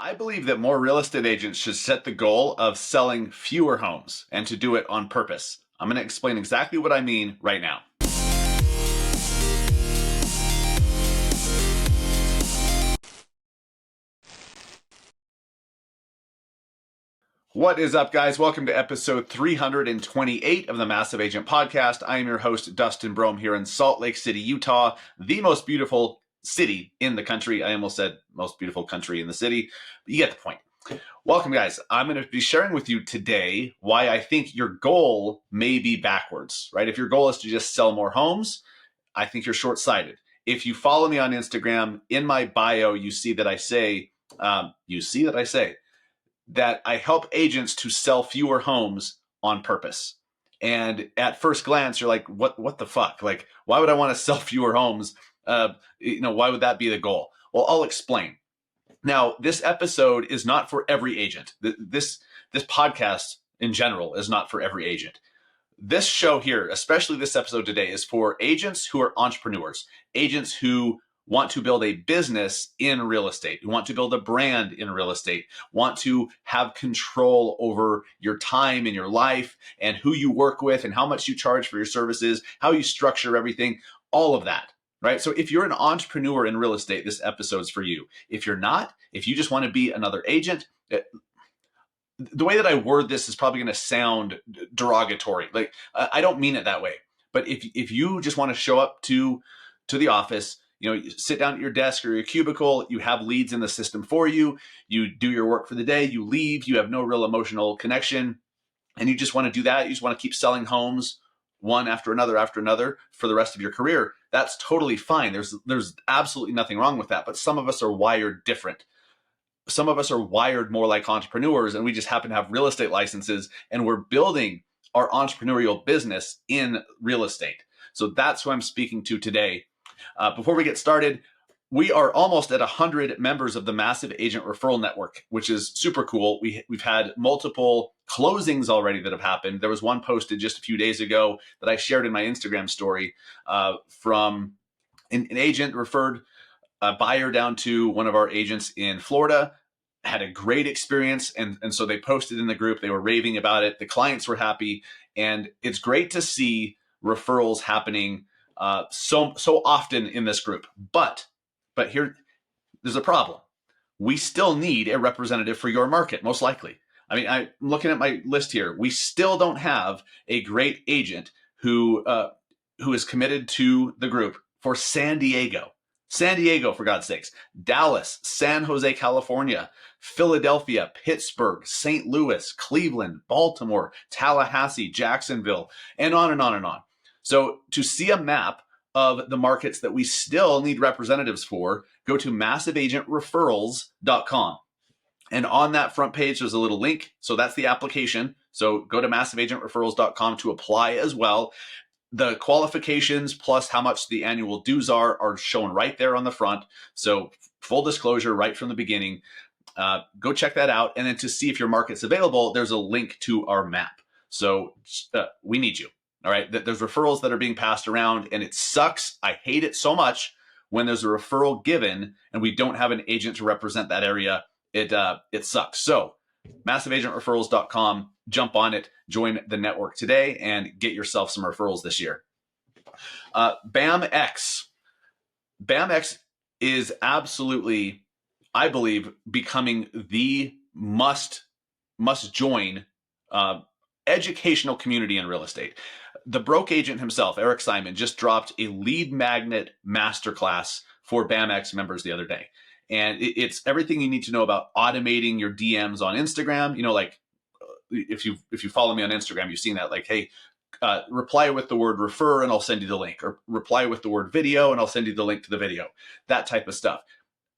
I believe that more real estate agents should set the goal of selling fewer homes and to do it on purpose. I'm going to explain exactly what I mean right now. What is up, guys? Welcome to episode 328 of the Massive Agent Podcast. I am your host, Dustin Brohm, here in Salt Lake City, Utah, the most beautiful city in the country. I almost said most beautiful country in the city, but you get the point. Welcome, guys. I'm going to be sharing with you today why I think your goal may be backwards, right? If your goal is to just sell more homes, I think you're short-sighted. If you follow me on Instagram, in my bio, you see that I say that I help agents to sell fewer homes on purpose. And at first glance, you're like, what the fuck? Like, why would I want to sell fewer homes? Why would that be the goal? Well, I'll explain. Now, this episode is not for every agent. This podcast in general is not for every agent. This show here, especially this episode today, is for agents who are entrepreneurs, agents who want to build a business in real estate, who want to build a brand in real estate, want to have control over your time and your life and who you work with and how much you charge for your services, how you structure everything, all of that. Right? So if you're an entrepreneur in real estate, this episode's for you. If you're not, if you just want to be another agent, the way that I word this is probably going to sound derogatory. Like, I don't mean it that way. But if you just want to show up to the office, you sit down at your desk or your cubicle, you have leads in the system for you, you do your work for the day, you leave, you have no real emotional connection, and you just want to do that, you just want to keep selling homes one after another for the rest of your career, that's totally fine. There's absolutely nothing wrong with that. But some of us are wired different. Some of us are wired more like entrepreneurs, and we just happen to have real estate licenses, and we're building our entrepreneurial business in real estate. So that's who I'm speaking to today. Before we get started, we are almost at 100 members of the Massive Agent Referral Network, which is super cool. We've had multiple closings already that have happened. There was one posted just a few days ago that I shared in my Instagram story from an agent referred a buyer down to one of our agents in Florida, had a great experience. And so they posted in the group, they were raving about it. The clients were happy. And it's great to see referrals happening so often in this group. But here, there's a problem. We still need a representative for your market, most likely. I mean, I'm looking at my list here. We still don't have a great agent who is committed to the group for San Diego. San Diego, for God's sakes. Dallas, San Jose, California, Philadelphia, Pittsburgh, St. Louis, Cleveland, Baltimore, Tallahassee, Jacksonville, and on and on and on. So to see a map of the markets that we still need representatives for, go to massiveagentreferrals.com. And on that front page, there's a little link. So that's the application. So go to massiveagentreferrals.com to apply as well. The qualifications plus how much the annual dues are shown right there on the front. So full disclosure right from the beginning. Go check that out. And then to see if your market's available, there's a link to our map. So we need you. All right. There's referrals that are being passed around, and it sucks. I hate it so much when there's a referral given and we don't have an agent to represent that area. It sucks. So massiveagentreferrals.com, jump on it, join the network today, and get yourself some referrals this year. BAMX. BAMX is absolutely, I believe, becoming the must join educational community in real estate. The broke agent himself, Eric Simon, just dropped a lead magnet masterclass for BAMX members the other day. And it's everything you need to know about automating your DMs on Instagram. If you follow me on Instagram, you've seen that. Like, hey, reply with the word refer and I'll send you the link, or reply with the word video and I'll send you the link to the video. That type of stuff.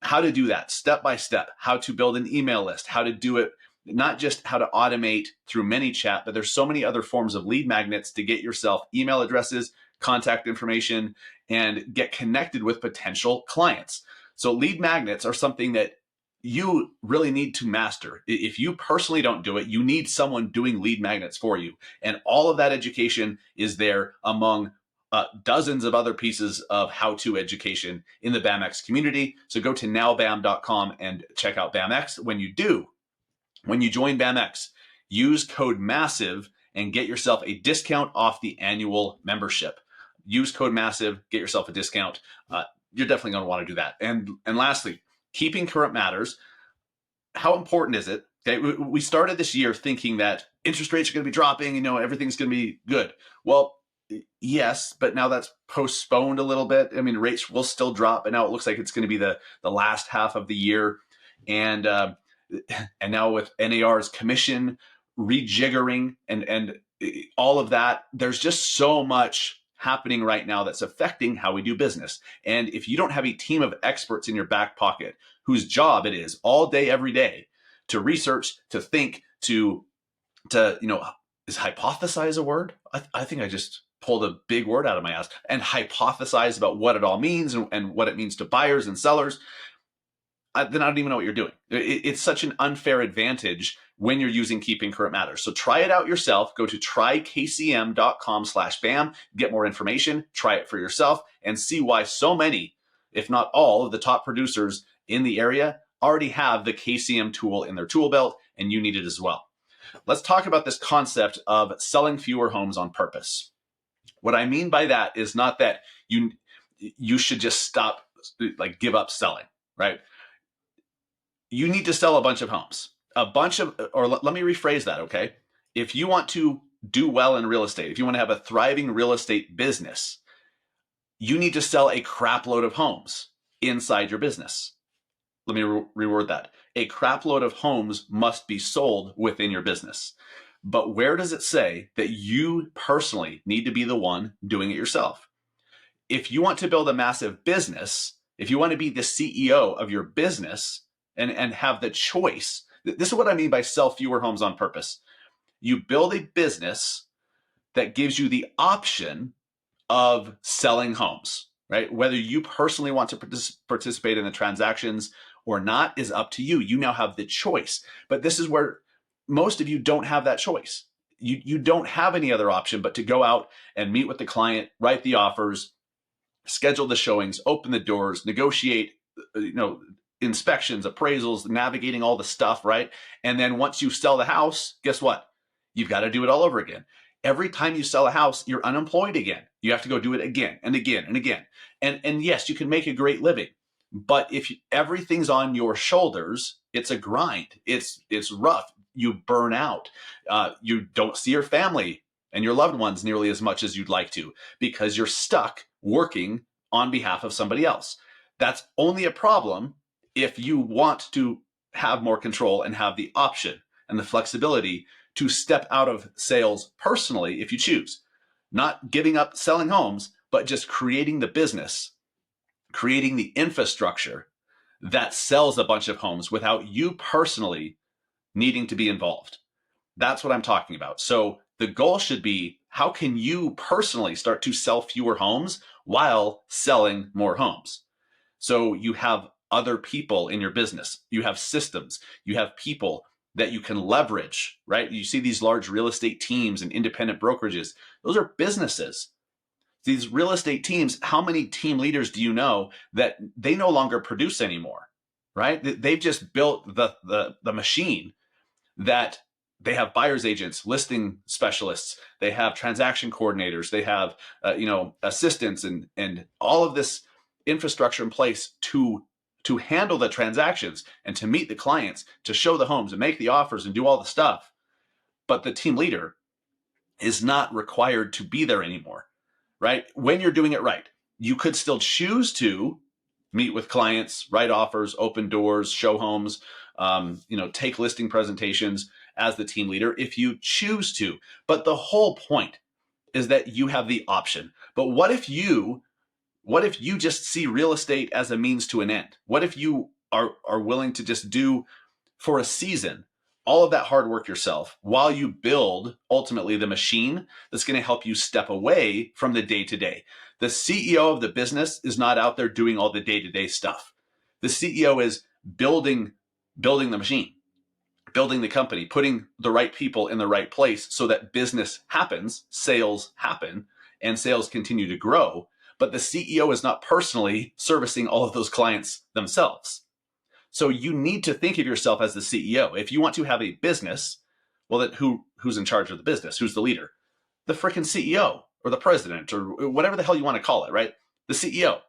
How to do that step by step. How to build an email list. How to do it. Not just how to automate through ManyChat, but there's so many other forms of lead magnets to get yourself email addresses, contact information, and get connected with potential clients. So lead magnets are something that you really need to master. If you personally don't do it, you need someone doing lead magnets for you. And all of that education is there among dozens of other pieces of how-to education in the BAMX community. So go to nowbam.com and check out BAMX. When you join BAMX, use code MASSIVE and get yourself a discount off the annual membership. Use code MASSIVE, get yourself a discount. You're definitely going to want to do that. And lastly, keeping current matters. How important is it? Okay, we started this year thinking that interest rates are going to be dropping, everything's going to be good. Well, yes, but now that's postponed a little bit. I mean, rates will still drop, but now it looks like it's going to be the last half of the year. And now with NAR's commission rejiggering and all of that, there's just so much happening right now that's affecting how we do business. And if you don't have a team of experts in your back pocket whose job it is all day, every day to research, to think, to is hypothesize a word? I think I just pulled a big word out of my ass, and hypothesize about what it all means and what it means to buyers and sellers. Then I don't even know what you're doing. It's such an unfair advantage when you're using keeping current matters. So try it out yourself. Go to trykcm.com/BAM, get more information, try it for yourself, and see why so many, if not all, of the top producers in the area already have the KCM tool in their tool belt, and you need it as well. Let's talk about this concept of selling fewer homes on purpose. What I mean by that is not that you should just stop, give up selling, right? You need to sell a bunch of homes. Let me rephrase that, okay? If you want to do well in real estate, if you want to have a thriving real estate business, you need to sell a crap load of homes inside your business. Let me reword that. A crap load of homes must be sold within your business. But where does it say that you personally need to be the one doing it yourself? If you want to build a massive business, if you want to be the CEO of your business and have the choice, this is what I mean by sell fewer homes on purpose. You build a business that gives you the option of selling homes, right? Whether you personally want to participate in the transactions or not is up to you. You now have the choice. But this is where most of you don't have that choice. You don't have any other option but to go out and meet with the client, write the offers, schedule the showings, open the doors, negotiate, inspections, appraisals, navigating all the stuff, right? And then once you sell the house, guess what? You've got to do it all over again. Every time you sell a house, you're unemployed again. You have to go do it again and again and again. And yes, you can make a great living, but if everything's on your shoulders, it's a grind. It's rough. You burn out. You don't see your family and your loved ones nearly as much as you'd like to because you're stuck working on behalf of somebody else. That's only a problem if you want to have more control and have the option and the flexibility to step out of sales personally if you choose. Not giving up selling homes, but just creating the business, creating the infrastructure that sells a bunch of homes without you personally needing to be involved. That's what I'm talking about. So the goal should be, how can you personally start to sell fewer homes while selling more homes? So you have other people in your business, you have systems, you have people that you can leverage, right? You see these large real estate teams and independent brokerages. Those are businesses. These real estate teams, how many team leaders do you know that they no longer produce anymore, right? They've just built the machine that they have buyer's agents, listing specialists, they have transaction coordinators, they have assistants and all of this infrastructure in place to handle the transactions and to meet the clients, to show the homes and make the offers and do all the stuff. But the team leader is not required to be there anymore, right? When you're doing it right, you could still choose to meet with clients, write offers, open doors, show homes, take listing presentations as the team leader if you choose to. But the whole point is that you have the option. But what if you just see real estate as a means to an end? What if you are willing to just do for a season all of that hard work yourself while you build ultimately the machine that's going to help you step away from the day-to-day? The CEO of the business is not out there doing all the day-to-day stuff. The CEO is building the machine, building the company, putting the right people in the right place so that business happens, sales happen, and sales continue to grow, but the CEO is not personally servicing all of those clients themselves. So you need to think of yourself as the CEO. If you want to have a business, well, then who's in charge of the business? Who's the leader? The freaking CEO or the president or whatever the hell you want to call it, right? The CEO.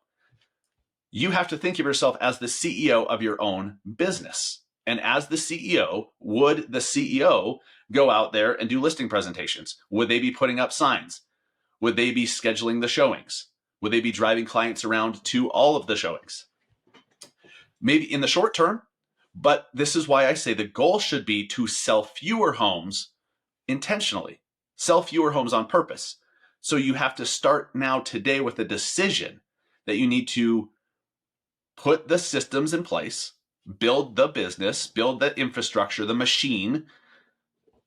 You have to think of yourself as the CEO of your own business. And as the CEO, would the CEO go out there and do listing presentations? Would they be putting up signs? Would they be scheduling the showings? Would they be driving clients around to all of the showings? Maybe in the short term, but this is why I say the goal should be to sell fewer homes intentionally, sell fewer homes on purpose. So you have to start now today with a decision that you need to put the systems in place, build the business, build the infrastructure, the machine,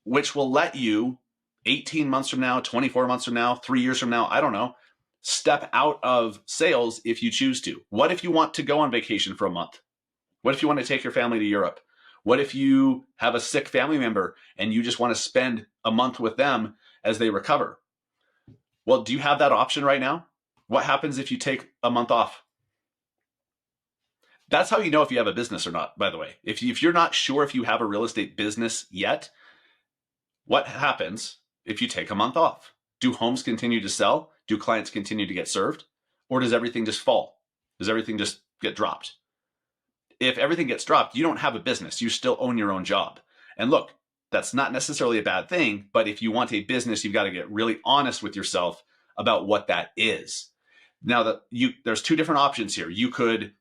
which will let you 18 months from now, 24 months from now, 3 years from now, I don't know, step out of sales if you choose to. What if you want to go on vacation for a month? What if you want to take your family to Europe? What if you have a sick family member and you just want to spend a month with them as they recover? Well, do you have that option right now? What happens if you take a month off? That's how you know if you have a business or not, by the way. If you're not sure if you have a real estate business yet, what happens if you take a month off? Do homes continue to sell? Do clients continue to get served? Or does everything just fall? Does everything just get dropped? If everything gets dropped, you don't have a business. You still own your own job. And look, that's not necessarily a bad thing, but if you want a business, you've got to get really honest with yourself about what that is. Now, there's two different options here. You could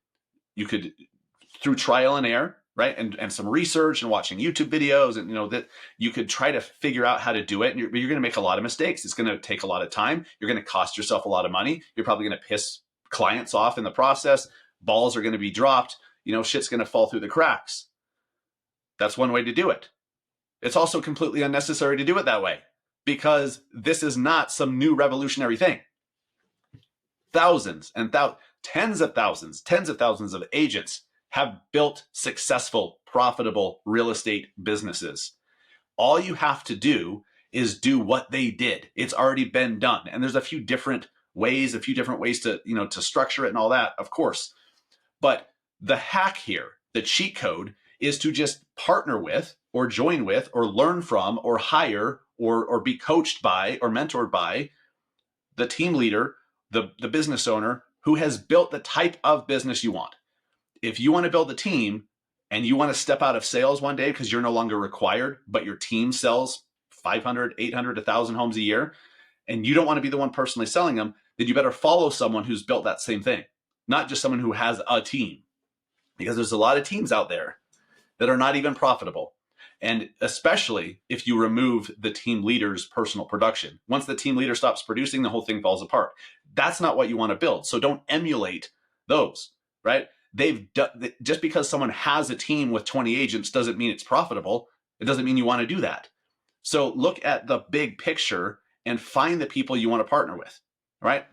through trial and error, right? And some research and watching YouTube videos, and that you could try to figure out how to do it. And you're going to make a lot of mistakes. It's going to take a lot of time. You're going to cost yourself a lot of money. You're probably going to piss clients off in the process. Balls are going to be dropped. Shit's going to fall through the cracks. That's one way to do it. It's also completely unnecessary to do it that way because this is not some new revolutionary thing. Thousands and tens of thousands of agents have built successful, profitable real estate businesses. All you have to do is do what they did. It's already been done. And there's a few different ways to, to structure it and all that, of course. But the hack here, the cheat code, is to just partner with or join with or learn from or hire or be coached by or mentored by the team leader, the business owner who has built the type of business you want. If you want to build a team and you want to step out of sales one day because you're no longer required, but your team sells 500, 800, 1,000 homes a year, and you don't want to be the one personally selling them, then you better follow someone who's built that same thing, not just someone who has a team. Because there's a lot of teams out there that are not even profitable. And especially if you remove the team leader's personal production. Once the team leader stops producing, the whole thing falls apart. That's not what you want to build. So don't emulate those, right? Just because someone has a team with 20 agents doesn't mean it's profitable. It doesn't mean you want to do that. So look at the big picture and find the people you want to partner with. Right?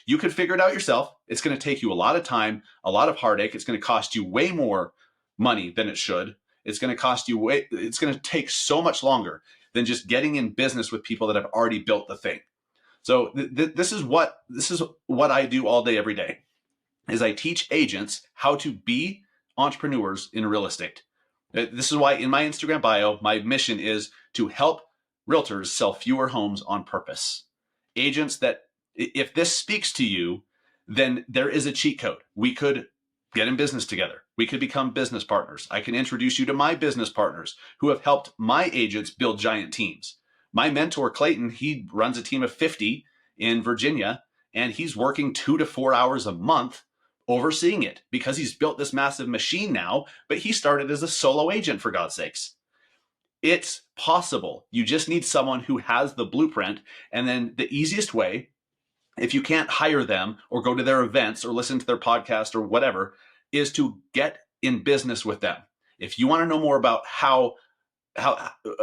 You could figure it out yourself. It's going to take you a lot of time, a lot of heartache. It's going to cost you way more money than it should. It's going to cost you it's going to take so much longer than just getting in business with people that have already built the thing. So this is what I do all day, every day, is I teach agents how to be entrepreneurs in real estate. This is why in my Instagram bio, my mission is to help realtors sell fewer homes on purpose. Agents that, if this speaks to you, then there is a cheat code. We could get in business together. We could become business partners. I can introduce you to my business partners who have helped my agents build giant teams. My mentor, Clayton, he runs a team of 50 in Virginia, and he's working 2 to 4 hours a month overseeing it because he's built this massive machine now, but he started as a solo agent, for God's sakes. It's possible. You just need someone who has the blueprint, and then the easiest way, if you can't hire them or go to their events or listen to their podcast or whatever, is to get in business with them. If you want to know more about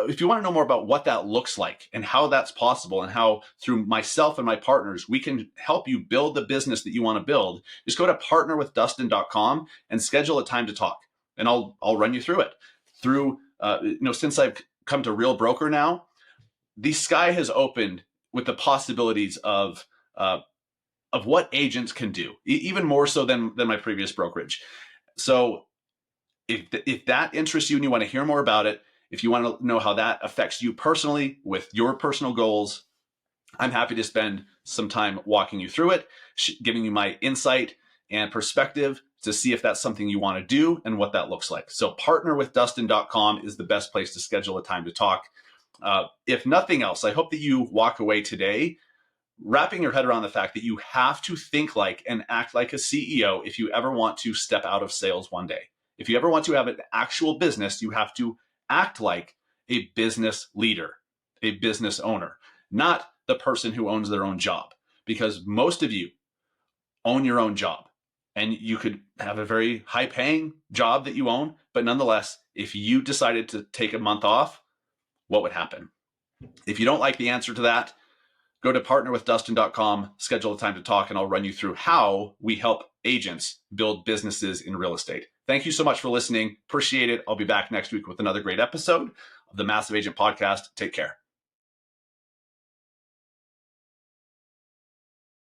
if you want to know more about what that looks like and how that's possible and how through myself and my partners, we can help you build the business that you want to build, just go to partnerwithdustin.com and schedule a time to talk. And I'll run you through it. Since I've come to Real Broker now, the sky has opened with the possibilities of of what agents can do, even more so than my previous brokerage. So if that interests you and you want to hear more about it, if you want to know how that affects you personally with your personal goals, I'm happy to spend some time walking you through it, giving you my insight and perspective to see if that's something you want to do and what that looks like. So partnerwithdustin.com is the best place to schedule a time to talk. If nothing else, I hope that you walk away today wrapping your head around the fact that you have to think like and act like a CEO if you ever want to step out of sales one day. If you ever want to have an actual business, you have to act like a business leader, a business owner, not the person who owns their own job, because most of you own your own job. And you could have a very high paying job that you own, but nonetheless, if you decided to take a month off, what would happen? If you don't like the answer to that, go to partnerwithdustin.com, schedule a time to talk, and I'll run you through how we help agents build businesses in real estate. Thank you so much for listening. Appreciate it. I'll be back next week with another great episode of the Massive Agent Podcast. Take care.